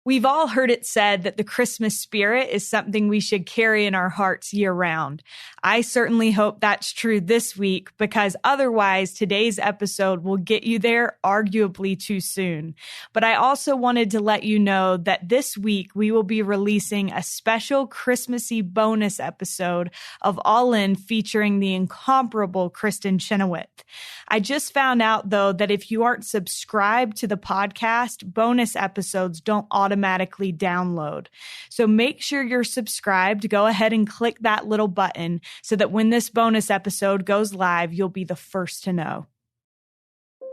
We've all heard it said that the Christmas spirit is something we should carry in our hearts year round. I certainly hope that's true this week, because otherwise today's episode will get you there arguably too soon. But I also wanted to let you know that this week we will be releasing a special Christmassy bonus episode of All In featuring the incomparable Kristen Chenoweth. I just found out, though, that if you aren't subscribed to the podcast, bonus episodes don't automatically download. So make sure you're subscribed. Go ahead and click that little button so that when this bonus episode goes live, you'll be the first to know.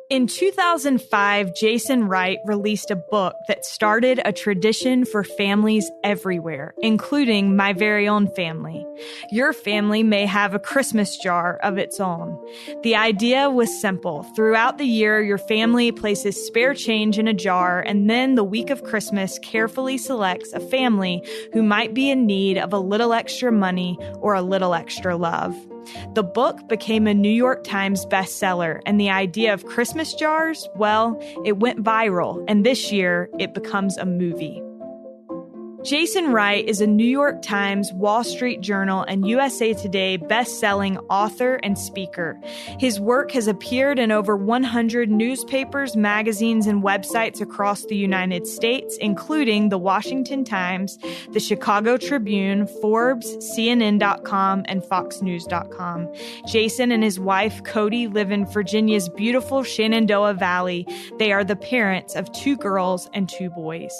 In 2005, Jason Wright released a book that started a tradition for families everywhere, including my very own family. Your family may have a Christmas jar of its own. The idea was simple. Throughout the year, your family places spare change in a jar, and then the week of Christmas carefully selects a family who might be in need of a little extra money or a little extra love. The book became a New York Times bestseller, and the idea of Christmas jars, well, it went viral, and this year it becomes a movie. Jason Wright is a New York Times, Wall Street Journal, and USA Today best-selling author and speaker. His work has appeared in over 100 newspapers, magazines, and websites across the United States, including The Washington Times, The Chicago Tribune, Forbes, CNN.com, and FoxNews.com. Jason and his wife, Cody, live in Virginia's beautiful Shenandoah Valley. They are the parents of 2 girls and 2 boys.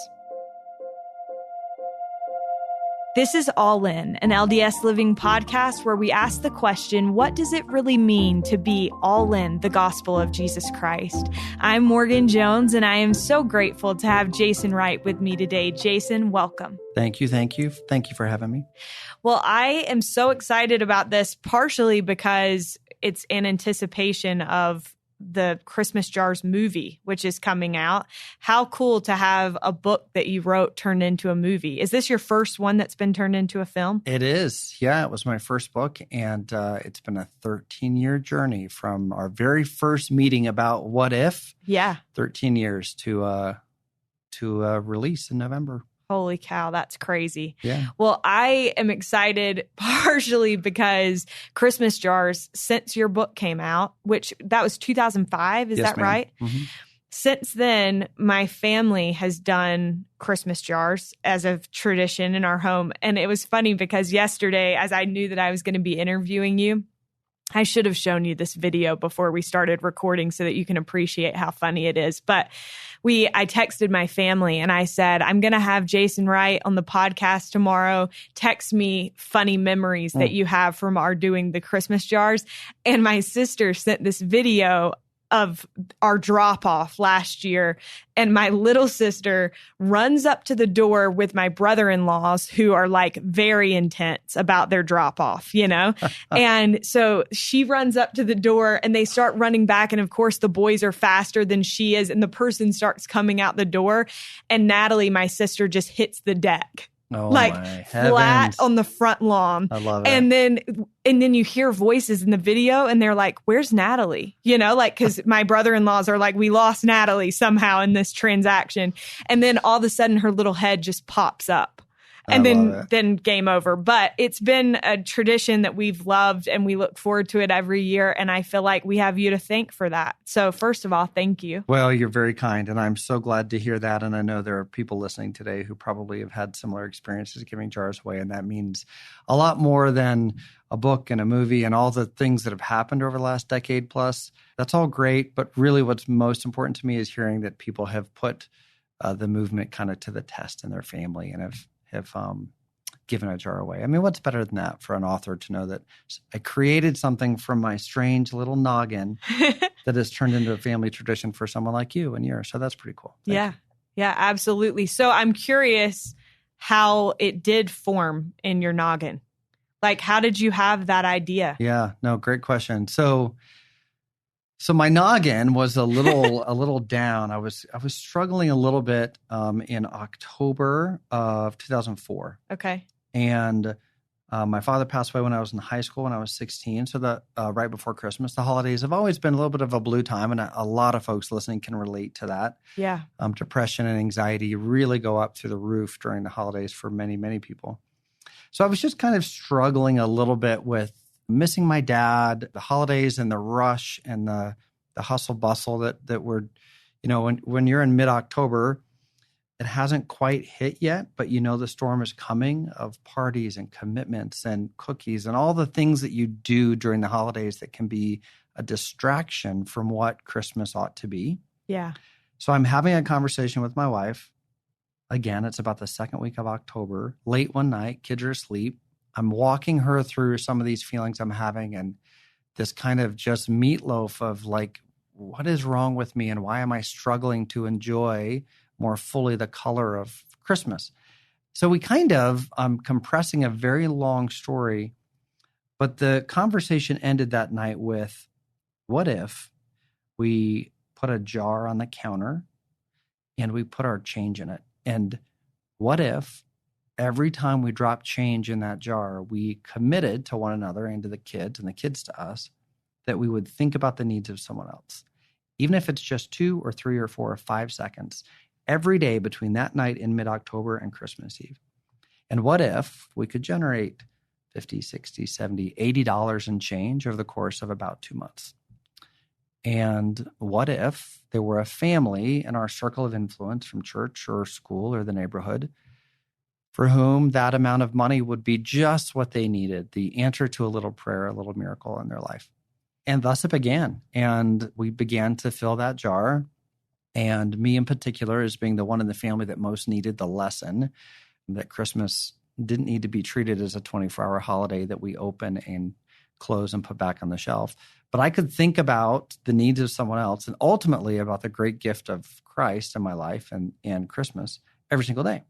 This is All In, an LDS Living podcast where we ask the question, what does it really mean to be all in the gospel of Jesus Christ? I'm Morgan Jones, and I am so grateful to have Jason Wright with me today. Jason, welcome. Thank you. Thank you for having me. Well, I am so excited about this, partially because it's in anticipation of the Christmas Jars movie, which is coming out. How cool to have a book that you wrote turned into a movie. Is this your first one that's been turned into a film? It is. Yeah, it was my first book, and it's been a 13-year journey from our very first meeting about what if. Yeah. 13 years to release in November. Holy cow, that's crazy. Yeah. Well, I am excited partially because Christmas Jars, since your book came out, which that was 2005, is Yes, that ma'am. right? Mm-hmm. Since then, my family has done Christmas jars as a tradition in our home. And it was funny because yesterday, as I knew that I was going to be interviewing you, I should have shown you this video before we started recording so that you can appreciate how funny it is. But I texted my family and I said, I'm going to have Jason Wright on the podcast tomorrow. Text me funny memories that you have from our doing the Christmas jars. And my sister sent this video of our drop-off last year. And my little sister runs up to the door with my brother-in-laws, who are like very intense about their drop-off, you know? And so she runs up to the door and they start running back. And of course, the boys are faster than she is. And the person starts coming out the door. And Natalie, my sister, just hits the deck. Oh, like my flat heavens. on the front lawn. I love it. And then you hear voices in the video and they're like, where's Natalie? You know, like, because my brother-in-laws are like, we lost Natalie somehow in this transaction. And then all of a sudden her little head just pops up. And then game over. But it's been a tradition that we've loved and we look forward to it every year. And I feel like we have you to thank for that. So first of all, thank you. Well, you're very kind. And I'm so glad to hear that. And I know there are people listening today who probably have had similar experiences giving jars away. And that means a lot more than a book and a movie and all the things that have happened over the last decade plus. That's all great. But really what's most important to me is hearing that people have put the movement kind of to the test in their family and have given a jar away. I mean, what's better than that for an author to know that I created something from my strange little noggin that has turned into a family tradition for someone like you and yours. So that's pretty cool. Thank you. Yeah, absolutely. So I'm curious how it did form in your noggin. Like, how did you have that idea? Yeah, no, great question. So my noggin was a little down. I was struggling a little bit in October of 2004. Okay. And My father passed away when I was in high school when I was 16, so right before Christmas. The holidays have always been a little bit of a blue time, and a lot of folks listening can relate to that. Yeah. Depression and anxiety really go up through the roof during the holidays for many, many people. So I was just kind of struggling a little bit with missing my dad, the holidays and the rush and the hustle bustle that we're, when you're in mid-October, it hasn't quite hit yet, but the storm is coming of parties and commitments and cookies and all the things that you do during the holidays that can be a distraction from what Christmas ought to be. Yeah. So I'm having a conversation with my wife. Again, it's about the second week of October, late one night, kids are asleep. I'm walking her through some of these feelings I'm having and this kind of just meatloaf of like, what is wrong with me and why am I struggling to enjoy more fully the color of Christmas? So we kind of, I'm compressing a very long story, but the conversation ended that night with, what if we put a jar on the counter and we put our change in it? And what if every time we drop change in that jar, we committed to one another and to the kids and the kids to us that we would think about the needs of someone else, even if it's just 2 or 3 or 4 or 5 seconds, every day between that night in mid-October and Christmas Eve. And what if we could generate $50, $60, $70, $80 in change over the course of about 2 months? And what if there were a family in our circle of influence from church or school or the neighborhood for whom that amount of money would be just what they needed, the answer to a little prayer, a little miracle in their life? And thus it began. And we began to fill that jar. And me in particular, as being the one in the family that most needed the lesson that Christmas didn't need to be treated as a 24-hour holiday that we open and close and put back on the shelf. But I could think about the needs of someone else and ultimately about the great gift of Christ in my life and Christmas every single day.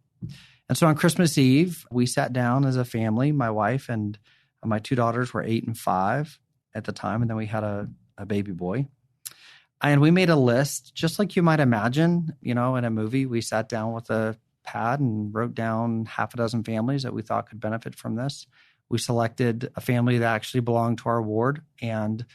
And so on Christmas Eve, we sat down as a family, my wife and my 2 daughters were 8 and 5 at the time. And then we had a baby boy. And we made a list, just like you might imagine, in a movie. We sat down with a pad and wrote down half a dozen families that we thought could benefit from this. We selected a family that actually belonged to our ward. And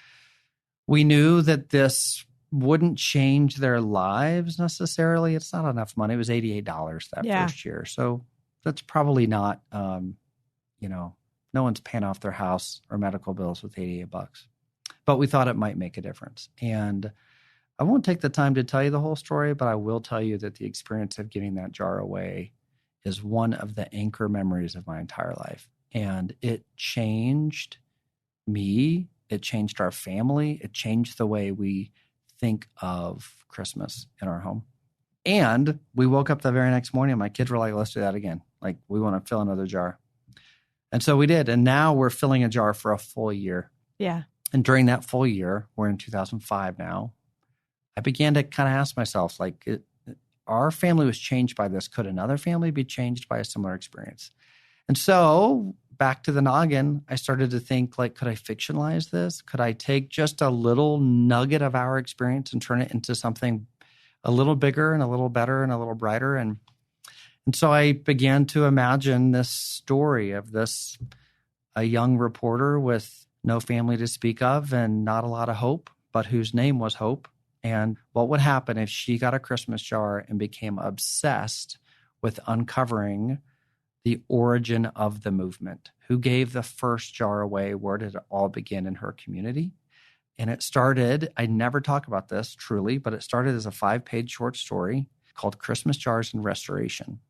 we knew that this wouldn't change their lives necessarily. It's not enough money. It was $88 that first year. So that's probably not, no one's paying off their house or medical bills with $88. But we thought it might make a difference. And I won't take the time to tell you the whole story, but I will tell you that the experience of giving that jar away is one of the anchor memories of my entire life. And it changed me. It changed our family. It changed the way we think of Christmas in our home. And we woke up the very next morning and my kids were like, let's do that again. Like, we want to fill another jar. And so we did. And now we're filling a jar for a full year. Yeah. And during that full year, we're in 2005 now, I began to kind of ask myself, our family was changed by this. Could another family be changed by a similar experience? And so back to the noggin, I started to think, could I fictionalize this? Could I take just a little nugget of our experience and turn it into something a little bigger and a little better and a little brighter? And so I began to imagine this story of a young reporter with no family to speak of and not a lot of hope, but whose name was Hope. And what would happen if she got a Christmas jar and became obsessed with uncovering the origin of the movement? Who gave the first jar away? Where did it all begin in her community? And it started, I never talk about this truly, but it started as a 5-page short story called Christmas Jars and Restoration.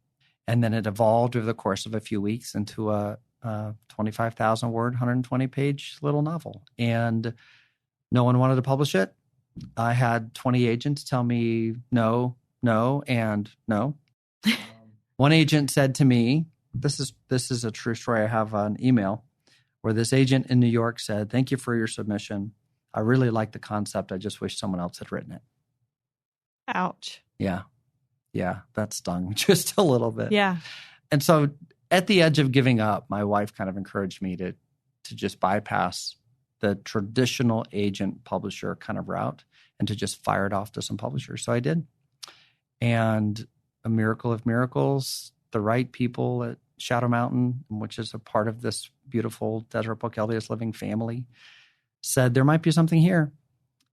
And then it evolved over the course of a few weeks into a 25,000 word, 120-page little novel. And no one wanted to publish it. I had 20 agents tell me no, and no. One agent said to me, this is a true story. I have an email where this agent in New York said, thank you for your submission. I really like the concept. I just wish someone else had written it. Ouch. Yeah, that stung just a little bit. Yeah. And so at the edge of giving up, my wife kind of encouraged me to just bypass the traditional agent publisher kind of route and to just fire it off to some publishers. So I did. And a miracle of miracles, the right people Shadow Mountain, which is a part of this beautiful Desert Book LDS Living family, said there might be something here.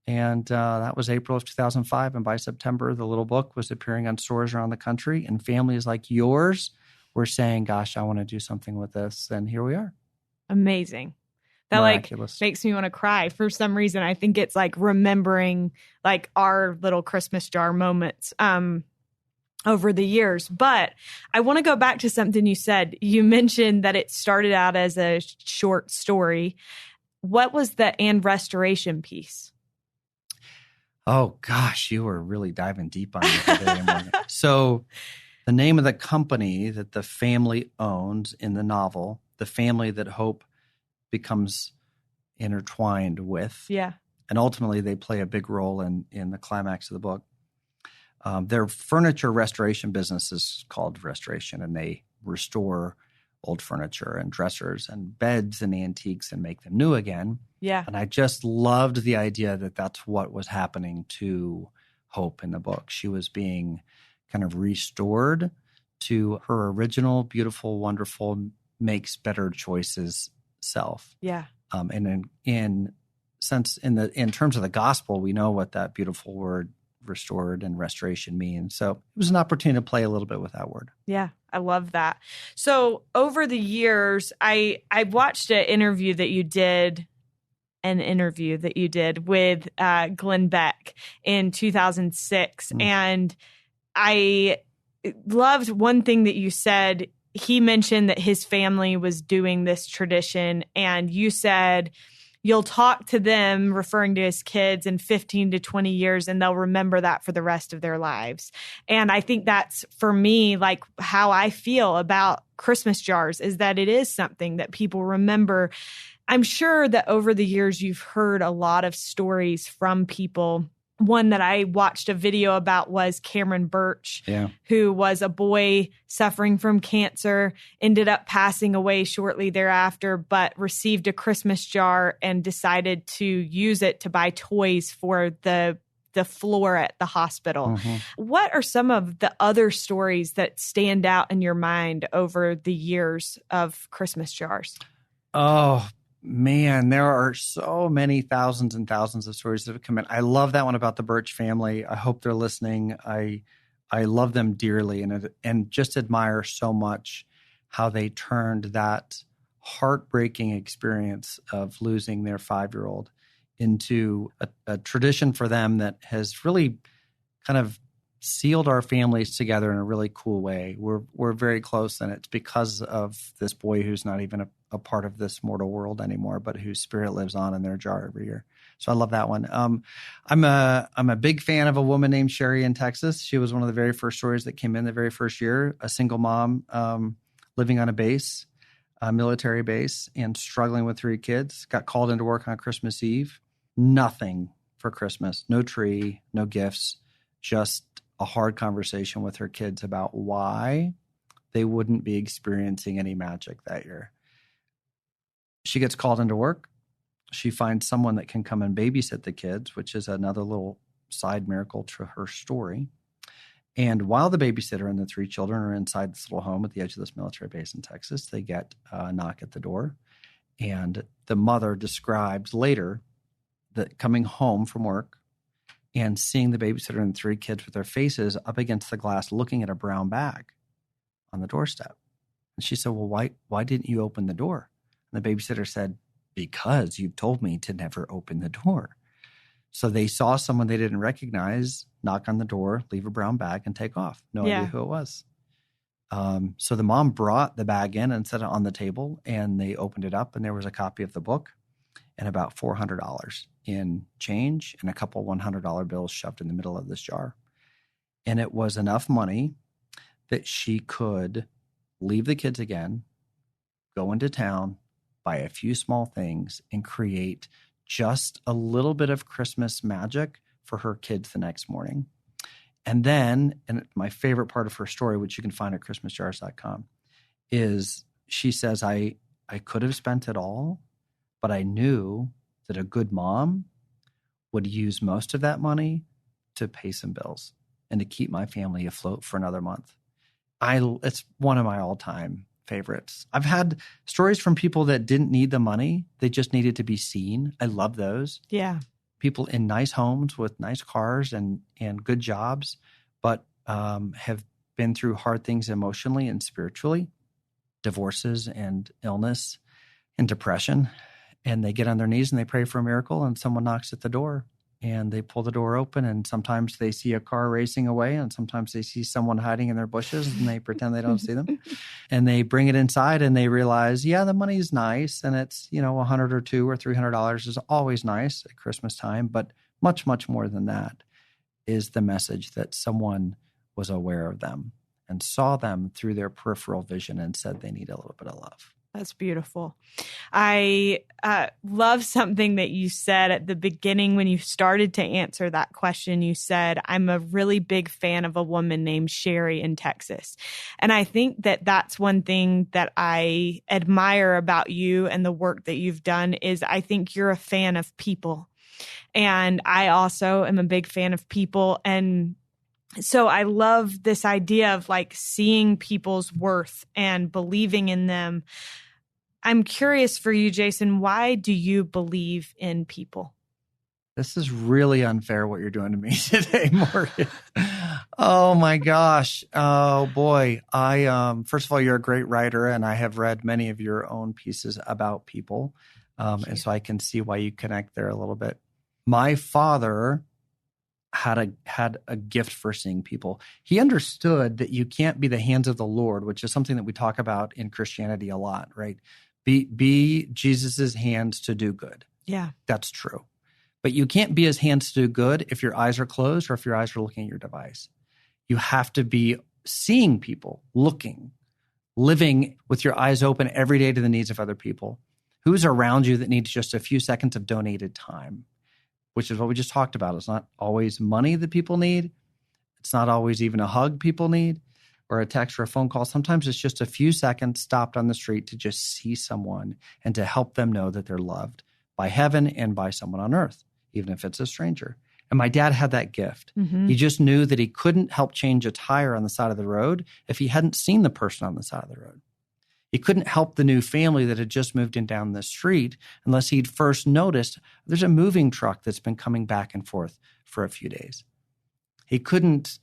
And that was April of 2005. And by September, the little book was appearing on stores around the country. And families like yours were saying, gosh, I want to do something with this. And here we are. Amazing. That Miraculous. makes me want to cry for some reason. I think it's like remembering like our little Christmas jar moments over the years. But I want to go back to something you said. You mentioned that it started out as a short story. What was the and restoration piece? Oh, gosh, you were really diving deep on it today. So the name of the company that the family owns in the novel, the family that Hope becomes intertwined with. Yeah. And ultimately, they play a big role in the climax of the book. Their furniture restoration business is called Restoration, and they restore old furniture and dressers and beds and antiques and make them new again. Yeah. And I just loved the idea that that's what was happening to Hope in the book. She was being kind of restored to her original, beautiful, wonderful, makes better choices self. Yeah. And in terms of the gospel, we know what that beautiful word restored and restoration means. So it was an opportunity to play a little bit with that word. Yeah, I love that. So over the years, I watched an interview that you did with Glenn Beck in 2006. And I loved one thing that you said. He mentioned that his family was doing this tradition, and you said you'll talk to them, referring to his kids, in 15 to 20 years, and they'll remember that for the rest of their lives. And I think that's, for me, like how I feel about Christmas jars, is that it is something that people remember. I'm sure that over the years, you've heard a lot of stories from people. One that I watched a video about was Cameron Birch, who was a boy suffering from cancer, ended up passing away shortly thereafter, but received a Christmas jar and decided to use it to buy toys for the floor at the hospital. Mm-hmm. What are some of the other stories that stand out in your mind over the years of Christmas jars? Oh, man, there are so many thousands and thousands of stories that have come in. I love that one about the Birch family. I hope they're listening. I love them dearly and just admire so much how they turned that heartbreaking experience of losing their 5-year-old into a tradition for them that has really kind of sealed our families together in a really cool way. We're very close, and it's because of this boy who's not even a part of this mortal world anymore, but whose spirit lives on in their jar every year. So I love that one. I'm a big fan of a woman named Sherry in Texas. She was one of the very first stories that came in the very first year, a single mom living on a base, a military base, and struggling with 3 kids, got called into work on Christmas Eve. Nothing for Christmas, no tree, no gifts, just a hard conversation with her kids about why they wouldn't be experiencing any magic that year. She gets called into work. She finds someone that can come and babysit the kids, which is another little side miracle to her story. And while the babysitter and the 3 children are inside this little home at the edge of this military base in Texas, they get a knock at the door. And the mother describes later that coming home from work and seeing the babysitter and the 3 kids with their faces up against the glass looking at a brown bag on the doorstep. And she said, well, why didn't you open the door? And the babysitter said, because you've told me to never open the door. So they saw someone they didn't recognize, knock on the door, leave a brown bag, and take off. No idea who it was. So the mom brought the bag in and set it on the table, and they opened it up, and there was a copy of the book and about $400 in change and a couple $100 bills shoved in the middle of this jar. And it was enough money that she could leave the kids again, go into town, buy a few small things, and create just a little bit of Christmas magic for her kids the next morning. And then, and my favorite part of her story, which you can find at christmasjars.com, is she says, I could have spent it all, but I knew that a good mom would use most of that money to pay some bills and to keep my family afloat for another month. It's one of my all-time favorites. I've had stories from people that didn't need the money. They just needed to be seen. I love those. Yeah. People in nice homes with nice cars and good jobs, but have been through hard things emotionally and spiritually, divorces and illness and depression. And they get on their knees and they pray for a miracle, and someone knocks at the door and they pull the door open, and sometimes they see a car racing away, and sometimes they see someone hiding in their bushes and they pretend they don't see them. And they bring it inside and they realize, yeah, the money's nice, and it's, $100 or $200 or $300 is always nice at Christmas time, but much, much more than that is the message that someone was aware of them and saw them through their peripheral vision and said they need a little bit of love. That's beautiful. I love something that you said at the beginning when you started to answer that question. You said, I'm a really big fan of a woman named Sherry in Texas. And I think that that's one thing that I admire about you and the work that you've done is I think you're a fan of people. And I also am a big fan of people. And so I love this idea of like seeing people's worth and believing in them. I'm curious for you, Jason, why do you believe in people? This is really unfair what you're doing to me today, Morgan. Oh my gosh. Oh boy. First of all, you're a great writer, and I have read many of your own pieces about people. And so I can see why you connect there a little bit. My father had a gift for seeing people. He understood that you can't be the hands of the Lord, which is something that we talk about in Christianity a lot, right? Be Jesus's hands to do good. Yeah. That's true. But you can't be his hands to do good if your eyes are closed or if your eyes are looking at your device. You have to be seeing people, looking, living with your eyes open every day to the needs of other people. Who's around you that needs just a few seconds of donated time? Which is what we just talked about. It's not always money that people need. It's not always even a hug people need or a text or a phone call. Sometimes it's just a few seconds stopped on the street to just see someone and to help them know that they're loved by heaven and by someone on earth, even if it's a stranger. And my dad had that gift. Mm-hmm. He just knew that he couldn't help change a tire on the side of the road if he hadn't seen the person on the side of the road. He couldn't help the new family that had just moved in down the street unless he'd first noticed there's a moving truck that's been coming back and forth for a few days. He couldn't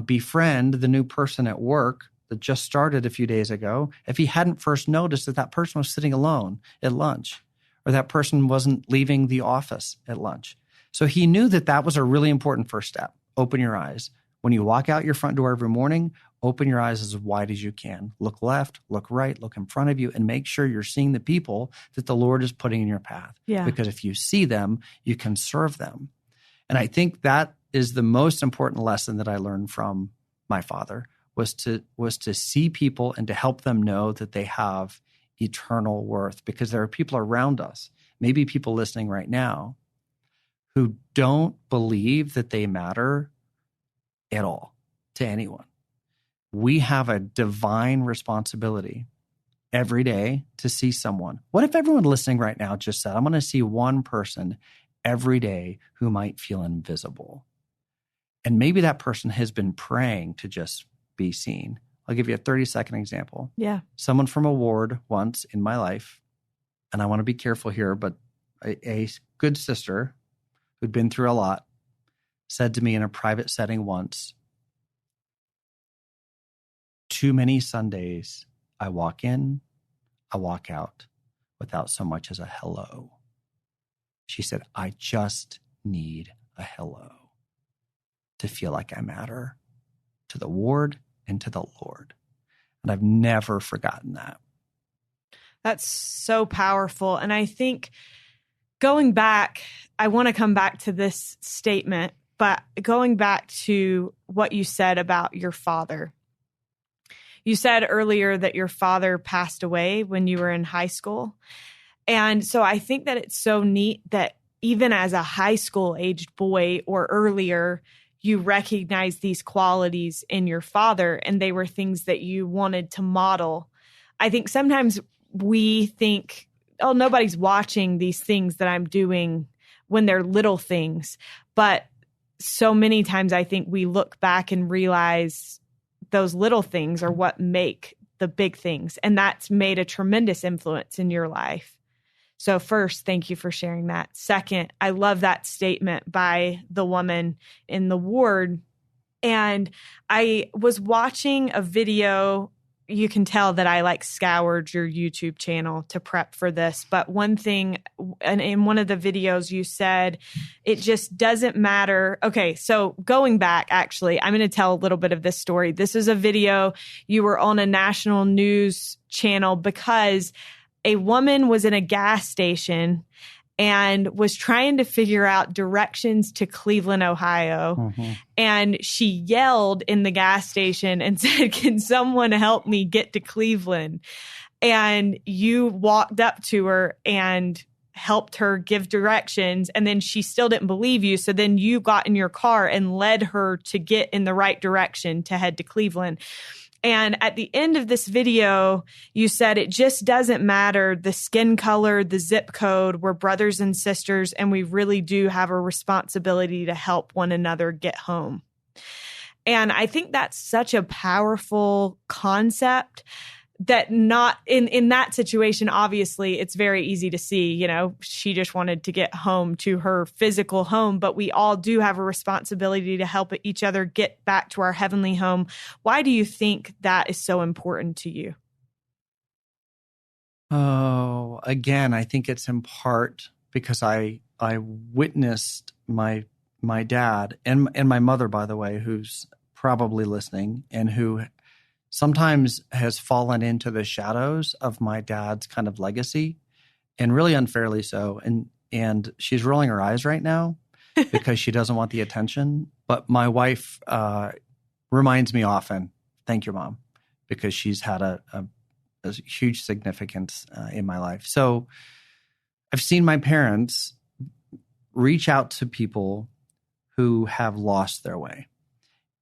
befriend the new person at work that just started a few days ago if he hadn't first noticed that person was sitting alone at lunch or that person wasn't leaving the office at lunch. So he knew that was a really important first step. Open your eyes. When you walk out your front door every morning, open your eyes as wide as you can. Look left, look right, look in front of you, and make sure you're seeing the people that the Lord is putting in your path. Yeah. Because if you see them, you can serve them. And I think that is the most important lesson that I learned from my father was to see people and to help them know that they have eternal worth, because there are people around us, maybe people listening right now, who don't believe that they matter at all to anyone. We have a divine responsibility every day to see someone. What if everyone listening right now just said, I'm going to see one person every day who might feel invisible? And maybe that person has been praying to just be seen. I'll give you a 30-second example. Yeah. Someone from a ward once in my life, and I want to be careful here, but a good sister who'd been through a lot said to me in a private setting once, too many Sundays I walk in, I walk out without so much as a hello. She said, I just need a hello to feel like I matter to the ward and to the Lord. And I've never forgotten that. That's so powerful. And I think going back, I want to come back to this statement, but going back to what you said about your father. You said earlier that your father passed away when you were in high school. And so I think that it's so neat that even as a high school aged boy or earlier, you recognize these qualities in your father and they were things that you wanted to model. I think sometimes we think, oh, nobody's watching these things that I'm doing when they're little things. But so many times I think we look back and realize those little things are what make the big things. And that's made a tremendous influence in your life. So first, thank you for sharing that. Second, I love that statement by the woman in the ward. And I was watching a video. You can tell that I like scoured your YouTube channel to prep for this. But one thing, and in one of the videos you said, it just doesn't matter. Okay, so going back, actually, I'm going to tell a little bit of this story. This is a video you were on a national news channel because a woman was in a gas station and was trying to figure out directions to Cleveland, Ohio. Mm-hmm. And she yelled in the gas station and said, "Can someone help me get to Cleveland?" And you walked up to her and helped her give directions. And then she still didn't believe you. So then you got in your car and led her to get in the right direction to head to Cleveland. And at the end of this video, you said it just doesn't matter the skin color, the zip code. We're brothers and sisters, and we really do have a responsibility to help one another get home. And I think that's such a powerful concept that not in that situation, obviously, it's very easy to see, you know, she just wanted to get home to her physical home, but we all do have a responsibility to help each other get back to our heavenly home. Why do you think that is so important to you? Oh, again, I think it's in part because I witnessed my dad and my mother, by the way, who's probably listening and who sometimes has fallen into the shadows of my dad's kind of legacy, and really unfairly so. And she's rolling her eyes right now because she doesn't want the attention. But my wife reminds me often, thank you, Mom, because she's had a huge significance in my life. So I've seen my parents reach out to people who have lost their way.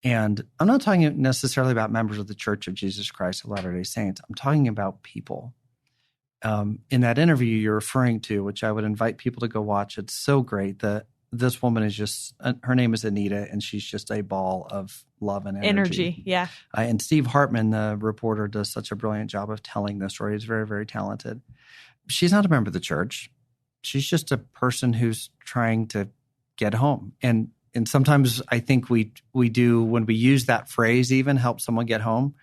And I'm not talking necessarily about members of the Church of Jesus Christ of Latter-day Saints. I'm talking about people. In that interview you're referring to, which I would invite people to go watch, it's so great that this woman is just, her name is Anita, and she's just a ball of love and energy. Yeah. And Steve Hartman, the reporter, does such a brilliant job of telling the story. He's very, very talented. She's not a member of the church. She's just a person who's trying to get home. And sometimes I think we do, when we use that phrase, even help someone get home,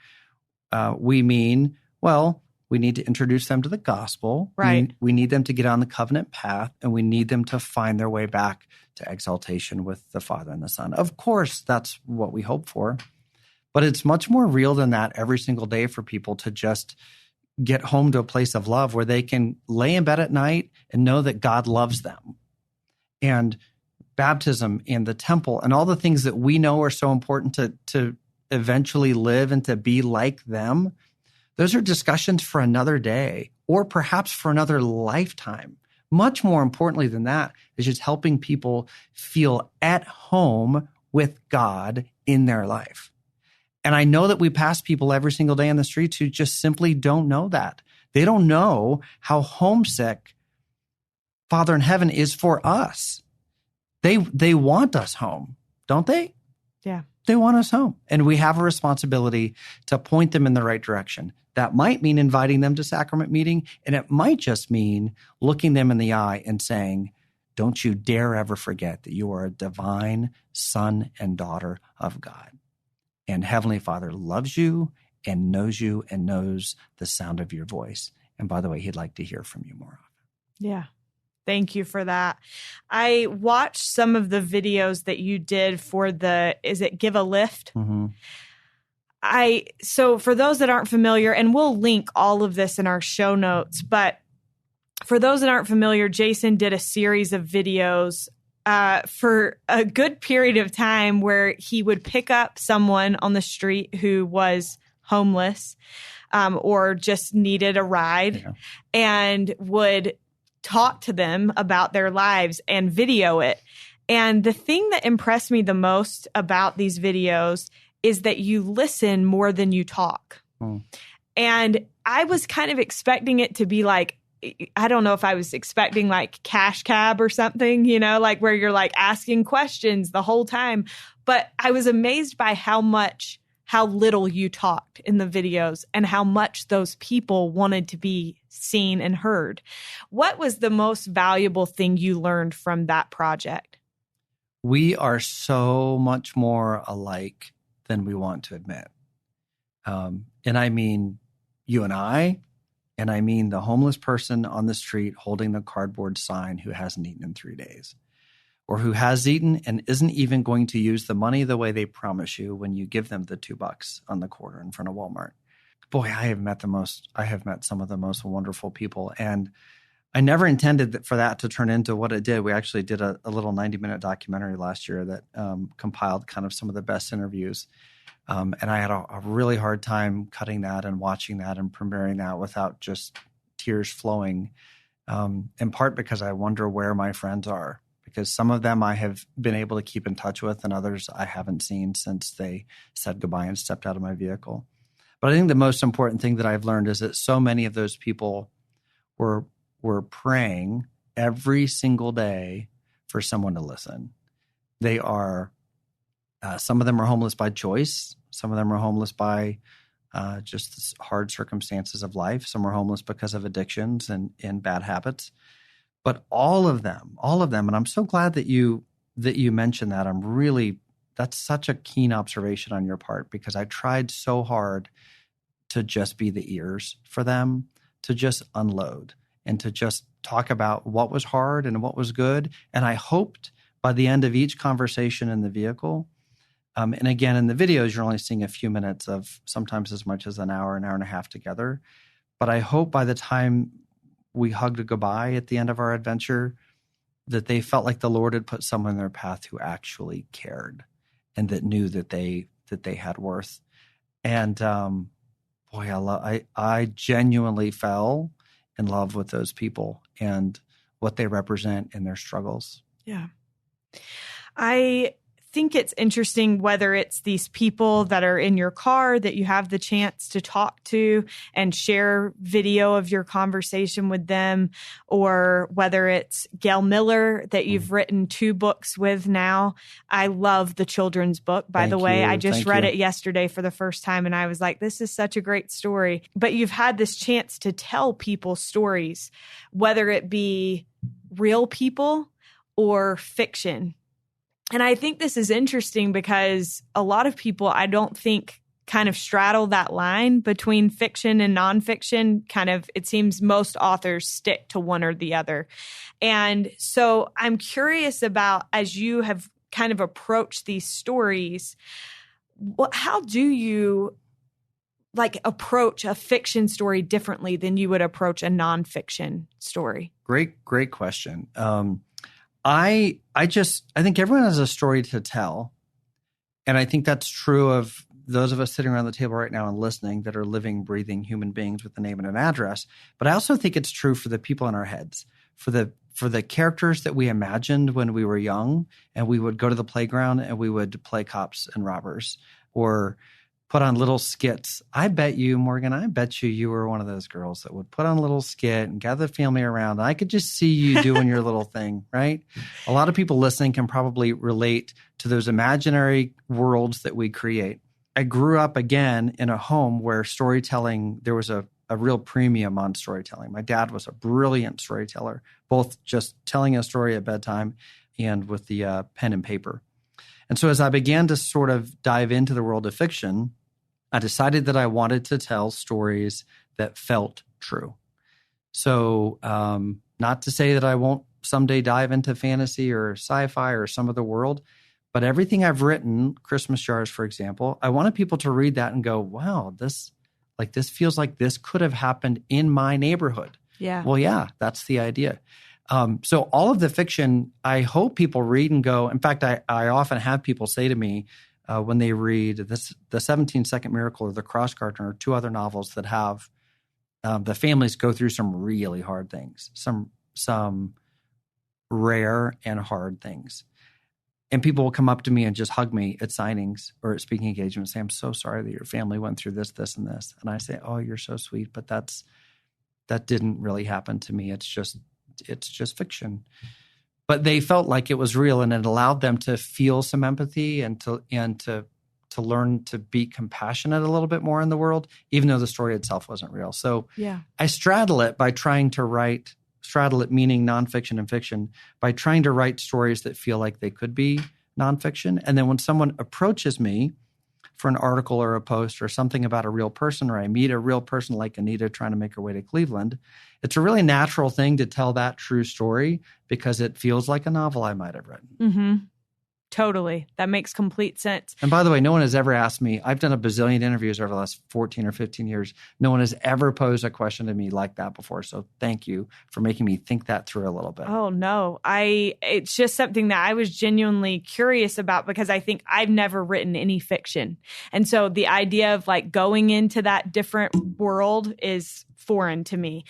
we mean, well, we need to introduce them to the gospel. Right. We need them to get on the covenant path, and we need them to find their way back to exaltation with the Father and the Son. Of course, that's what we hope for. But it's much more real than that every single day for people to just get home to a place of love where they can lay in bed at night and know that God loves them. And baptism and the temple and all the things that we know are so important to eventually live and to be like them, those are discussions for another day or perhaps for another lifetime. Much more importantly than that is just helping people feel at home with God in their life. And I know that we pass people every single day on the streets who just simply don't know that. They don't know how homesick Father in heaven is for us. They want us home, don't they? Yeah. They want us home. And we have a responsibility to point them in the right direction. That might mean inviting them to sacrament meeting, and it might just mean looking them in the eye and saying, don't you dare ever forget that you are a divine son and daughter of God. And Heavenly Father loves you and knows the sound of your voice. And by the way, he'd like to hear from you more often. Yeah. Thank you for that. I watched some of the videos that you did for is it Give a Lift? Mm-hmm. So for those that aren't familiar, and we'll link all of this in our show notes, but for those that aren't familiar, Jason did a series of videos for a good period of time where he would pick up someone on the street who was homeless or just needed a ride and would talk to them about their lives and video it. And the thing that impressed me the most about these videos is that you listen more than you talk. And I was kind of expecting it to be like, I don't know if I was expecting like Cash Cab or something, you know, like where you're like asking questions the whole time. But I was amazed by how how little you talked in the videos and how much those people wanted to be seen and heard. What was the most valuable thing you learned from that project? We are so much more alike than we want to admit. And I mean you and I mean the homeless person on the street holding the cardboard sign who hasn't eaten in 3 days, or who has eaten and isn't even going to use the money the way they promise you when you give them the $2 on the corner in front of Walmart. Boy, I have met some of the most wonderful people. And I never intended for that to turn into what it did. We actually did a little 90-minute documentary last year that compiled kind of some of the best interviews. And I had a really hard time cutting that and watching that and premiering that without just tears flowing, in part because I wonder where my friends are, because some of them I have been able to keep in touch with and others I haven't seen since they said goodbye and stepped out of my vehicle. But I think the most important thing that I've learned is that so many of those people were praying every single day for someone to listen. They are some of them are homeless by choice. Some of them are homeless by just the hard circumstances of life. Some are homeless because of addictions and bad habits. But all of them, and I'm so glad that you mentioned that. That's such a keen observation on your part, because I tried so hard to just be the ears for them, to just unload and to just talk about what was hard and what was good. And I hoped by the end of each conversation in the vehicle, and again, in the videos, you're only seeing a few minutes of sometimes as much as an hour and a half together. But I hope by the time we hugged a goodbye at the end of our adventure, that they felt like the Lord had put someone in their path who actually cared and that knew that they had worth. And boy, I genuinely fell in love with those people and what they represent in their struggles. Yeah. I think it's interesting whether it's these people that are in your car that you have the chance to talk to and share video of your conversation with them, or whether it's Gail Miller that you've written 2 books with now. I love the children's book, by the way. I just read it yesterday for the first time and I was like, this is such a great story. But you've had this chance to tell people stories, whether it be real people or fiction. And I think this is interesting because a lot of people, I don't think, kind of straddle that line between fiction and nonfiction. Kind of, it seems most authors stick to one or the other. And so I'm curious about, as you have kind of approached these stories, how do you approach a fiction story differently than you would approach a nonfiction story? Great question. I think everyone has a story to tell. And I think that's true of those of us sitting around the table right now and listening that are living, breathing human beings with a name and an address. But I also think it's true for the people in our heads, for the characters that we imagined when we were young and we would go to the playground and we would play cops and robbers or put on little skits. I bet you, Morgan, you were one of those girls that would put on a little skit and gather the family around. And I could just see you doing your little thing, right? A lot of people listening can probably relate to those imaginary worlds that we create. I grew up, again, in a home where storytelling, there was a real premium on storytelling. My dad was a brilliant storyteller, both just telling a story at bedtime and with the pen and paper. And so as I began to sort of dive into the world of fiction, I decided that I wanted to tell stories that felt true. So not to say that I won't someday dive into fantasy or sci-fi or some other world, but everything I've written, Christmas Jars, for example, I wanted people to read that and go, wow, this feels like this could have happened in my neighborhood. Yeah. Well, yeah, that's the idea. So all of the fiction, I hope people read and go. In fact, I often have people say to me, when they read the 17-Second Miracle or The Cross Gardener, or 2 other novels that have the families go through some really hard things, some rare and hard things. And people will come up to me and just hug me at signings or at speaking engagements and say, I'm so sorry that your family went through this, this, and this. And I say, oh, you're so sweet, but that didn't really happen to me. It's just fiction. But they felt like it was real, and it allowed them to feel some empathy and to to learn to be compassionate a little bit more in the world, even though the story itself wasn't real. So I straddle it by trying to write, straddle it meaning nonfiction and fiction, by trying to write stories that feel like they could be nonfiction. And then when someone approaches me for an article or a post or something about a real person, or I meet a real person like Anita trying to make her way to Cleveland, it's a really natural thing to tell that true story because it feels like a novel I might have written. Mm-hmm. Totally. That makes complete sense. And by the way, no one has ever asked me, I've done a bazillion interviews over the last 14 or 15 years. No one has ever posed a question to me like that before. So thank you for making me think that through a little bit. Oh, no. It's just something that I was genuinely curious about because I think I've never written any fiction. And so the idea of like going into that different world is foreign to me.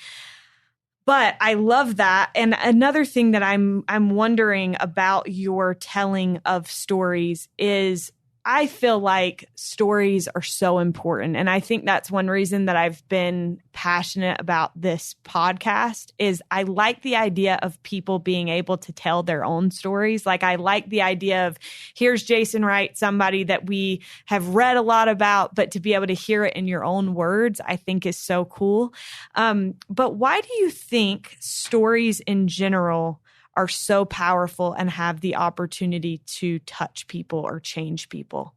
But I love that. And another thing that I'm wondering about your telling of stories is I feel like stories are so important. And I think that's one reason that I've been passionate about this podcast is I like the idea of people being able to tell their own stories. Like I like the idea of here's Jason Wright, somebody that we have read a lot about, but to be able to hear it in your own words, I think is so cool. But why do you think stories in general are so powerful and have the opportunity to touch people or change people?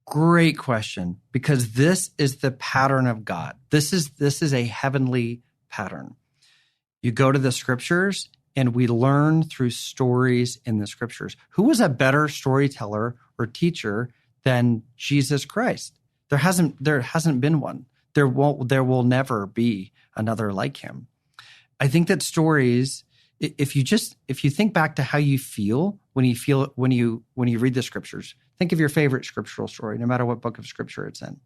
Great question, because this is the pattern of God. This is a heavenly pattern. You go to the scriptures and we learn through stories in the scriptures. Who was a better storyteller or teacher than Jesus Christ? There hasn't been one. There will never be another like him. I think that stories, if you think back to how you feel when you read the scriptures, think of your favorite scriptural story, no matter what book of scripture it's in.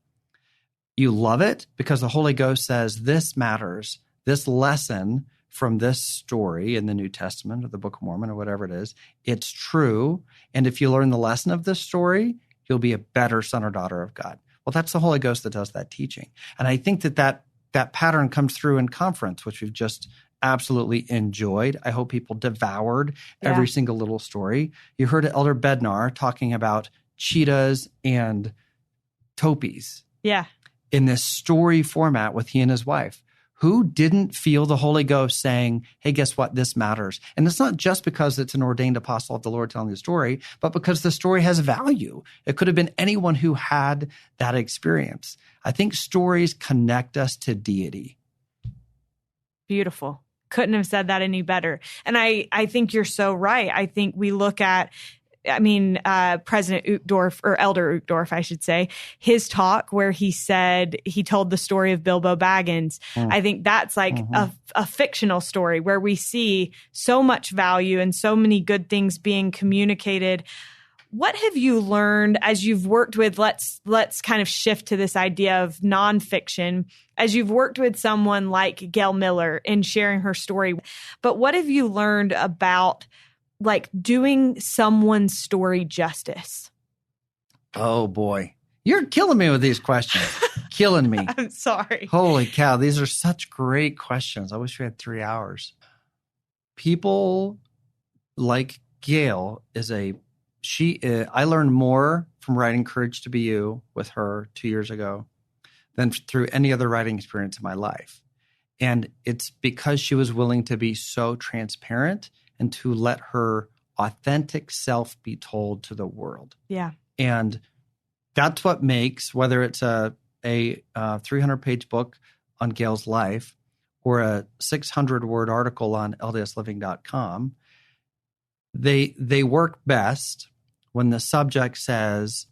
You love it because the Holy Ghost says this matters. This lesson from this story in the New Testament or the Book of Mormon or whatever it is, it's true. And if you learn the lesson of this story, you'll be a better son or daughter of God. Well, that's the Holy Ghost that does that teaching. And I think that pattern comes through in conference, which we've just absolutely enjoyed. I hope people devoured every single little story. You heard Elder Bednar talking about cheetahs and topies. Yeah. In this story format with he and his wife. Who didn't feel the Holy Ghost saying, hey, guess what? This matters. And it's not just because it's an ordained apostle of the Lord telling the story, but because the story has value. It could have been anyone who had that experience. I think stories connect us to deity. Beautiful. Couldn't have said that any better. And I think you're so right. I think we look at, President Uchtdorf, or Elder Uchtdorf, I should say, his talk where he told the story of Bilbo Baggins. I think that's like a fictional story where we see so much value and so many good things being communicated. What have you learned as you've worked with, let's kind of shift to this idea of nonfiction, as you've worked with someone like Gail Miller in sharing her story, but what have you learned about like doing someone's story justice? Oh boy, you're killing me with these questions. Killing me. I'm sorry. Holy cow. These are such great questions. I wish we had 3 hours. People like Gail I learned more from writing Courage to Be You with her 2 years ago than through any other writing experience in my life. And it's because she was willing to be so transparent and to let her authentic self be told to the world. Yeah. And that's what makes, whether it's a 300-page book on Gail's life or a 600-word article on ldsliving.com, they work best when the subject says,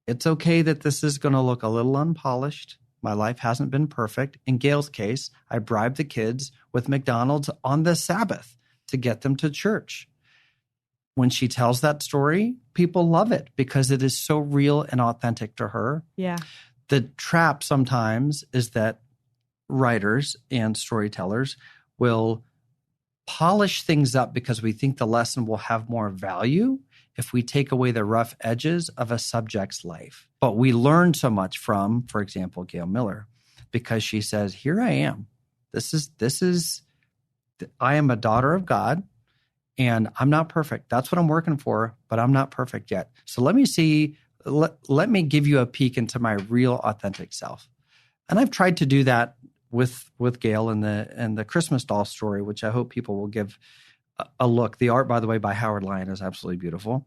it's okay that this is going to look a little unpolished. My life hasn't been perfect. In Gail's case, I bribed the kids with McDonald's on the Sabbath to get them to church. When she tells that story, people love it because it is so real and authentic to her. Yeah. The trap sometimes is that writers and storytellers will polish things up because we think the lesson will have more value if we take away the rough edges of a subject's life. But we learn so much from, for example, Gail Miller, because she says, here I am. I am a daughter of God, and I'm not perfect. That's what I'm working for, but I'm not perfect yet. So let me see let me give you a peek into my real authentic self. And I've tried to do that with Gail and the Christmas doll story, which I hope people will give a look. The art, by the way, by Howard Lyon is absolutely beautiful.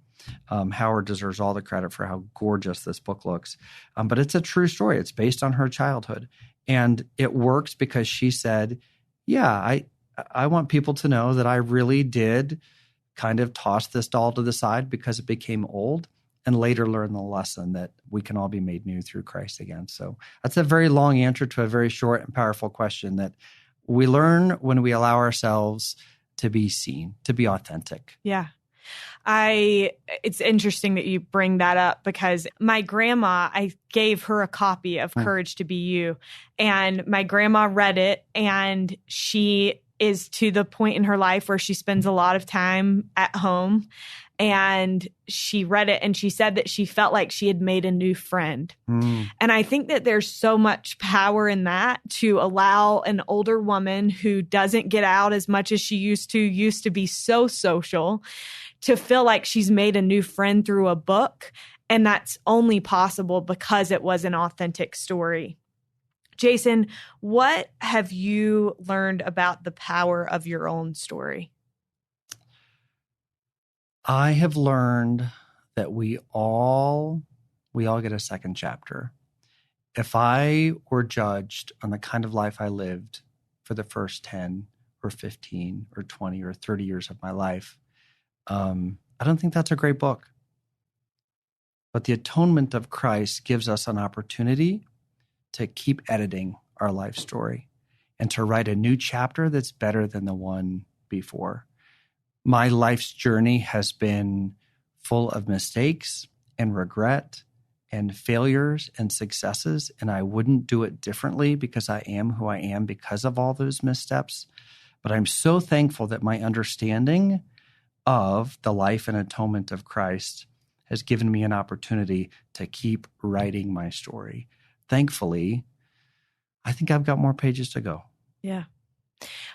Howard deserves all the credit for how gorgeous this book looks. But it's a true story. It's based on her childhood. And it works because she said, yeah, I want people to know that I really did kind of toss this doll to the side because it became old, and later learn the lesson that we can all be made new through Christ again. So that's a very long answer to a very short and powerful question that we learn when we allow ourselves to be seen, to be authentic. Yeah. It's interesting that you bring that up because my grandma, I gave her a copy of Courage to Be You, and my grandma read it, and she is to the point in her life where she spends a lot of time at home, and she read it and she said that she felt like she had made a new friend. And I think that there's so much power in that, to allow an older woman who doesn't get out as much as she used to be so social, to feel like she's made a new friend through a book. And that's only possible because it was an authentic story. Jason, what have you learned about the power of your own story? I have learned that we all get a second chapter. If I were judged on the kind of life I lived for the first 10 or 15 or 20 or 30 years of my life, I don't think that's a great book. But the atonement of Christ gives us an opportunity to keep editing our life story and to write a new chapter that's better than the one before. My life's journey has been full of mistakes and regret and failures and successes, and I wouldn't do it differently because I am who I am because of all those missteps. But I'm so thankful that my understanding of the life and atonement of Christ has given me an opportunity to keep writing my story. Thankfully, I think I've got more pages to go. Yeah.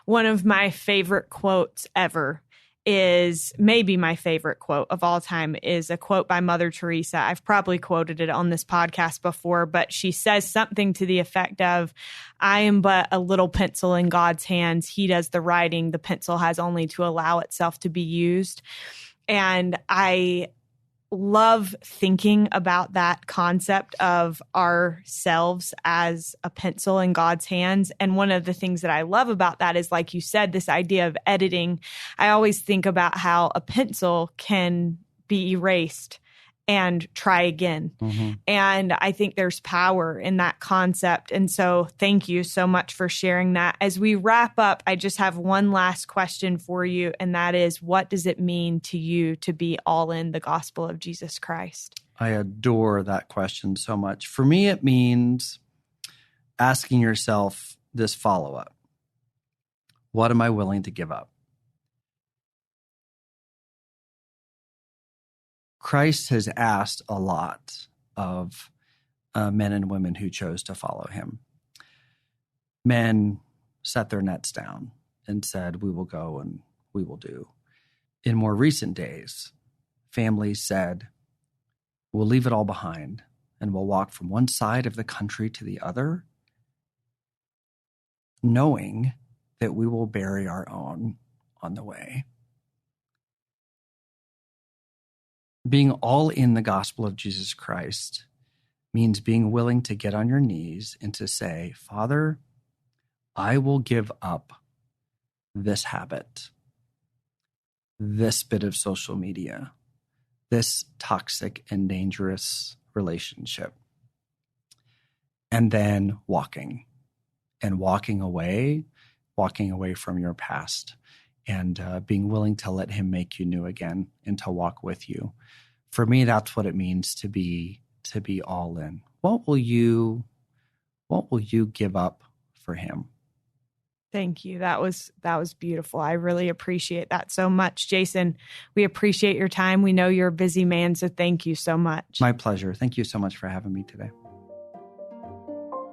One of my favorite quotes ever is, maybe my favorite quote of all time, is a quote by Mother Teresa. I've probably quoted it on this podcast before, but she says something to the effect of, I am but a little pencil in God's hands. He does the writing. The pencil has only to allow itself to be used. And I love thinking about that concept of ourselves as a pencil in God's hands. And one of the things that I love about that is, like you said, this idea of editing. I always think about how a pencil can be erased and try again. And I think there's power in that concept. And so thank you so much for sharing that. As we wrap up, I just have one last question for you. And that is, what does it mean to you to be all in the gospel of Jesus Christ? I adore that question so much. For me, it means asking yourself this follow-up. What am I willing to give up? Christ has asked a lot of men and women who chose to follow him. Men set their nets down and said, we will go and we will do. In more recent days, families said, we'll leave it all behind and we'll walk from one side of the country to the other, knowing that we will bury our own on the way. Being all in the gospel of Jesus Christ means being willing to get on your knees and to say, Father, I will give up this habit, this bit of social media, this toxic and dangerous relationship. And then walking away from your past, and being willing to let him make you new again and to walk with you. For me, that's what it means to be all in. What will you give up for him? Thank you. That was beautiful. I really appreciate that so much. Jason, we appreciate your time. We know you're a busy man, so thank you so much. My pleasure. Thank you so much for having me today.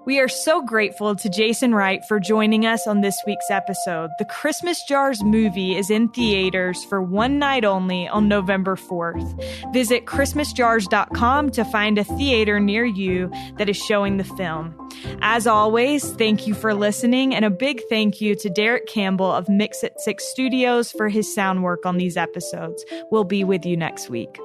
We are so grateful to Jason Wright for joining us on this week's episode. The Christmas Jars movie is in theaters for one night only on November 4th. Visit ChristmasJars.com to find a theater near you that is showing the film. As always, thank you for listening, and a big thank you to Derek Campbell of Mix It 6 Studios for his sound work on these episodes. We'll be with you next week.